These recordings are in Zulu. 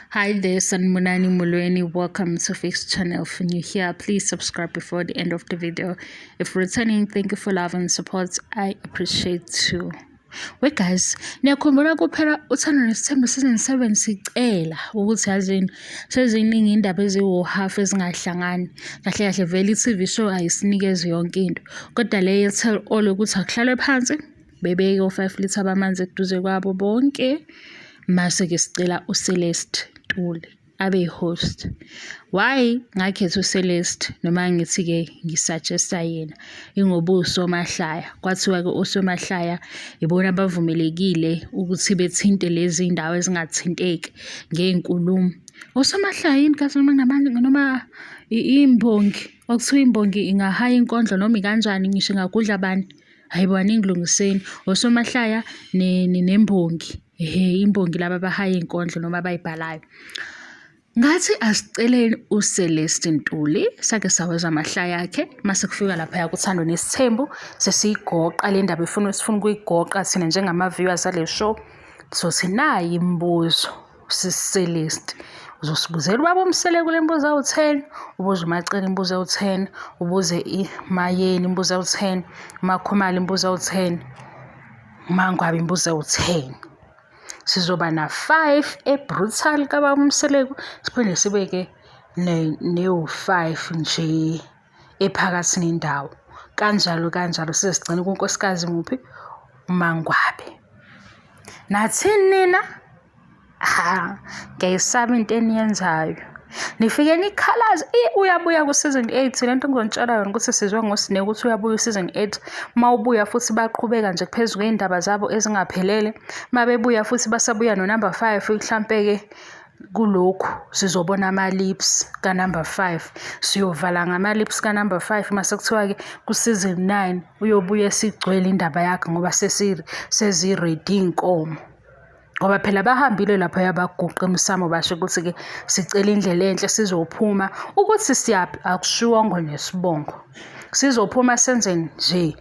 Hi there, Sanmunani Mulweni. Welcome to Fix Channel. If you're new here, please subscribe before the end of the video. If returning, thank you for love and support. I appreciate you. Wait guys, niyakhumbula kuphela uthando nesithembu season 7 sicela ukuthi yazini seziningi indaba eziwu-half ezingahlangani. Kahle kahle vele i-TV show ayisinikezi yonke into. Kodwa le ye-tell all ukuthi akuhlalwe phansi, bebeke o-5 litre abamanzi eduze kwabo bonke. Mase-ke sicela uCeleste Ntuli abe yi-host. Why ngakhetha uCeleste noma ngithi-ke ngisuggesta yena? Ingoba uSomahlaya. Kwathiwa-ke uSomahlaya ibona abavumelekile ukuthi bethinte lezi ndawo ezingathinteki ngey'nkulumo. uSomahlaya yini kahle noma imbongi? Okuthiwa imbongi ingahaya inkondlo noma ikanjani ngisho ingagudla abantu. Hayibo ngilungiseni. uSomahlaya nembongi. Imbongi laba abahaya inkondlo noma abayibhalayo. Ngathi asiceleni uCeleste Ntuli sake saweza amahlaya yakhe mase kufika lapha kuthando nesithembu sesiyigoqa le ndaba sifuna ukuyigoqa thina njengama-viewers ale show. So sinayi imibuzo uCeleste. Uzosibuzela ubaba uMseleko le mbuzo awu-10, ubuze uMacele imbuzo awu-10, ubuze iMayeni imbuzo awu-10, uMakhomala imbuzo awu-10, uMangwabi imbuzo awu-10. Sizoba na-5 ebrutal kababa uMseleko, siphinde sibeke ne-5 nje ephakathi nendawo. Kanjalo size sigcine kunkosikazi muphi? uMangwabi. Nathini nina? Ngiyayisaba into eniyenzayo. Nifike nikhalaze uyabuya ku-season 8 lento ngizonitshela yona ukuthi sizwe ngoSine ukuthi uyabuya u-season 8. Mawubuya futhi baqhubeka nje phezu kwey'ndaba zabo ezingaphelele. Mabebuya futhi basabuya no-number 5 mhlampe-ke kulokhu sizobona ama-lips ka-number 5. Siyovala ngama-lips ka-number 5 mase kuthiwa-ke ku-season 9 uyobuya sigcwele indaba yakhe ngoba sezi-ready iy'nkomo. Ngoba phela bahambile lapha yabaguqa emsamo basho ukuthi-ke sicela indlela enhle sizophuma ukuthi siyaphi akushiwongo nesibongo. Sizophuma senzeni nje.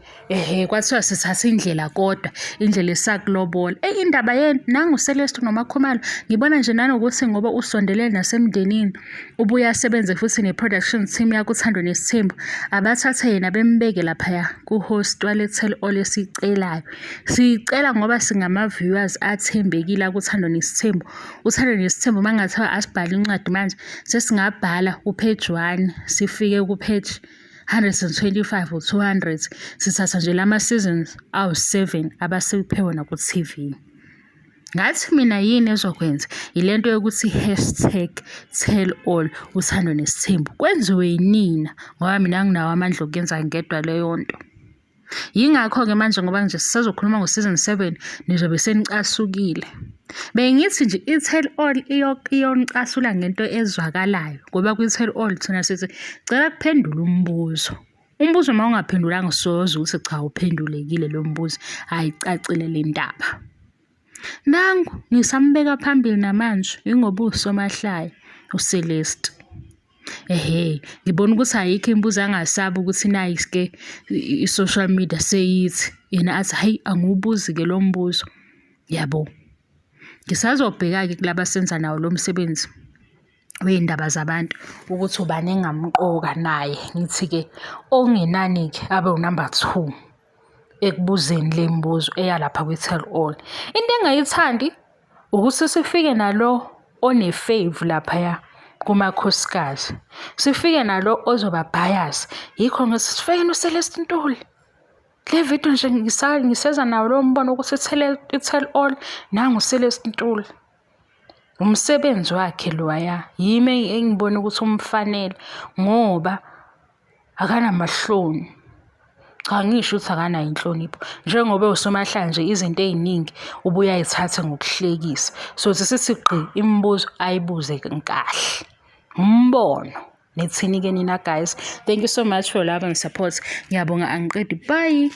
Kwathiwa sithatha indlela kodwa indlela esakulobola. Indaba yeni nangu uCeleste noMakhomala ngibona nje nanokuthi ngoba usondelene nasemndenini ubuya asebenze futhi ne-production team yakuthando nesithembu abathathe yena bembeke lapha ku-host wale-tell all esicelayo. Sicela ngoba singama-viewers athembekile akuthando nesithembu. Uthando nesithembu mangathiwa asibhale incwadi manje sesingabhala upage 1 sifike kupage 125 or 200. Sithatha nje lama seasons awu-7 abasiphiwe na ku-TV. Ngathi mina yini ezokwenza ilento yokuthi #tell-all uthando nesithembu kwenziwe yinina ngoba mina anginawo amandla okuyenza ngedwa leyo nto. Yingakho-ke manje ngoba nje sisazokhuluma ngo-season 7 nizobe senicasukile. Bengithi nje i-tell all iyonicasula ngento ezwakalayo ngoba kwi-tell all thina sithi cela kuphendula umbuzo. Umbuzo uma ungaphendulanga soze ukuthi cha uphendulekile lo mbuzo ayicacile le ndaba. Nangu ngisambeka phambili namanje ingoba uSomahlaya uCeleste. Ngibona ukuthi ayikho imbuzo angasaba ukuthi nayike i-social media seyithi yena athi hayi angiwubuzi-ke lo mbuzo. Yabo. Ngisazobheka-ke kulaba senza nawo lo msebenzi wey'ndaba zabantu ukuthi ubani engamqoka naye ngithi-ke okungenani-ke abe u-number 2 ekubuzeni le mbuzo eyalapha kwi-tell all. Into engayithandi ukuthi sifike nalo one-fave laphaya kumakhosikazi. Sifike nalo ozoba bias. Yikho ngithi sifike noCeleste Ntuli. Le video nje ngiseza nawo lo mbono ukuthi i-tell all nangu uCeleste Ntuli. Umsebenzi wakhe loya yimi engibona ukuthi umfanele ngoba akanamahloni. Cha ngisho ukuthi akanayo inhlonipho. Njengoba uSomahlaya nje izinto ey'ningi ubuya ayithathe ngokuhlekisa. So sithi gqi imibuzo ayibuze kahle. Umbono. Nithini-ke nina guys? Thank you so much for love and support. Ngiyabonga angiqedi. Bye.